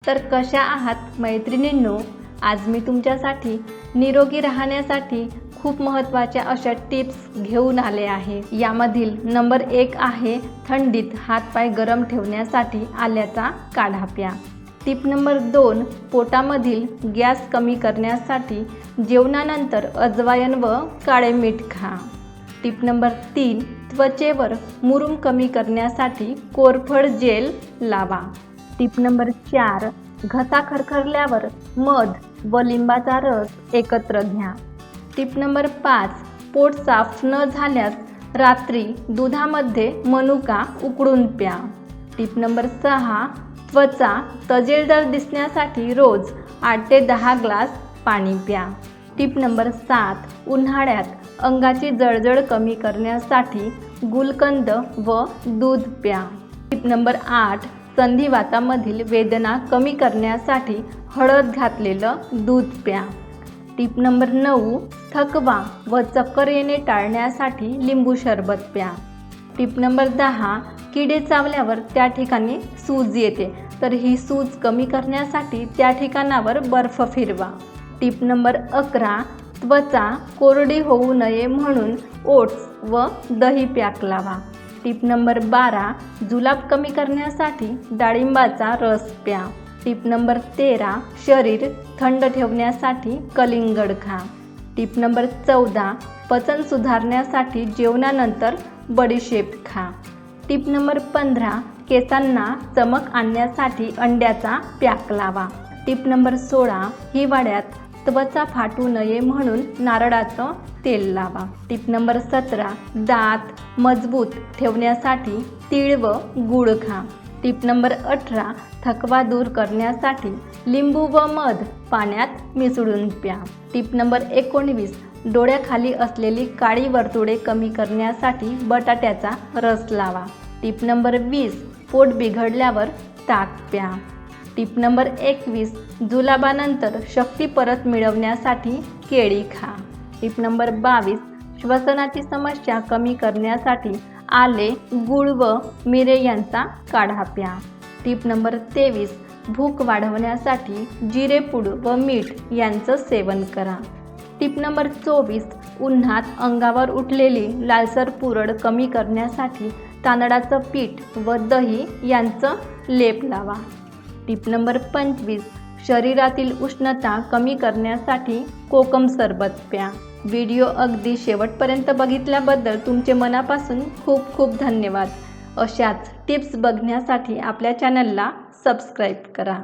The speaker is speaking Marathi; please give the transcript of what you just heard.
तर कशा आहात मैत्रिणींनो? आज मी तुमच्यासाठी निरोगी राहण्यासाठी खूप महत्त्वाच्या अशा टिप्स घेऊन आले आहे। यामधील नंबर 1 आहे थंडीत हातपाय गरम ठेवण्यासाठी आल्याचा काढा प्या। टिप नंबर 2 पोटामधील गॅस कमी करण्यासाठी जेवणानंतर अजवायन व काळे मीठ खा। टिप नंबर 3 त्वचेवर मुरूम कमी करण्यासाठी कोरफड जेल लावा। टिप नंबर 4 घसा खरखरल्यावर मध व लिंबाचा रस एकत्र घ्या। टिप नंबर 5 पोट साफ न झाल्यास रात्री दुधामध्ये मनुका उकळून प्या। टिप नंबर 6 त्वचा तजेलदार दिसण्यासाठी रोज 8 ते 10 ग्लास पाणी प्या। टिप नंबर 7 उन्हाळ्यात अंगाची जळजळ कमी करण्यासाठी गुलकंद व दूध प्या। टिप नंबर 8 संधिवातामधील वेदना कमी करण्यासाठी हळद घातलेलं दूध प्या। टिप नंबर 9 थकवा व चक्कर येणे टाळण्यासाठी लिंबू सरबत प्या। टिप नंबर 10 किडे चावल्यावर त्या ठिकाणी सूज येते, तर ही सूज कमी करण्यासाठी त्या ठिकाणावर बर्फ फिरवा। टिप नंबर 11 त्वचा कोरडी होऊ नये म्हणून ओट्स व दही पॅक लावा। टिप नंबर 12 जुलाब कमी करण्यासाठी डाळिंबाचा रस प्या। टिप नंबर 13 शरीर थंड ठेवण्यासाठी कलिंगड खा। टिप नंबर 14 पचन सुधारण्यासाठी जेवणानंतर बडीशेप खा। टिप नंबर 15 केसांना चमक आणण्यासाठी अंड्याचा पॅक लावा। टिप नंबर 16 हिवाळ्यात त्वचा फाटू नये म्हणून नारळाचं तेल लावा। टिप नंबर 17 दात मजबूत ठेवण्यासाठी तीळ व गूळ खा। टिप नंबर 18 थकवा दूर करण्यासाठी लिंबू व मध पाण्यात मिसळून प्या। टिप नंबर 19 डोळ्याखाली असलेली काळी वर्तुळे कमी करण्यासाठी बटाट्याचा रस लावा। टिप नंबर 20 पोट बिघडल्यावर ताक प्या। टिप नंबर 21 जुलाबानंतर शक्ती परत मिळवण्यासाठी केळी खा। टिप नंबर 22 श्वसनाची समस्या कमी करण्यासाठी आले, गूळ व मिरे यांचा काढा प्या। टिप नंबर 23 भूक वाढवण्यासाठी जिरेपूड व मीठ यांचं सेवन करा। टिप नंबर 24 उन्हात अंगावर उठलेली लालसर पुरळ कमी करण्यासाठी तांदळाचं पीठ व दही यांचं लेप लावा। टिप नंबर 25 शरीरातील उष्णता कमी करण्यासाठी कोकम सरबत प्या। व्हिडिओ अगदी शेवटपर्यंत बघितल्याबद्दल तुमचे मनापासून खूप खूप धन्यवाद। अशाच टिप्स बघण्यासाठी आपल्या चॅनलला सबस्क्राईब करा।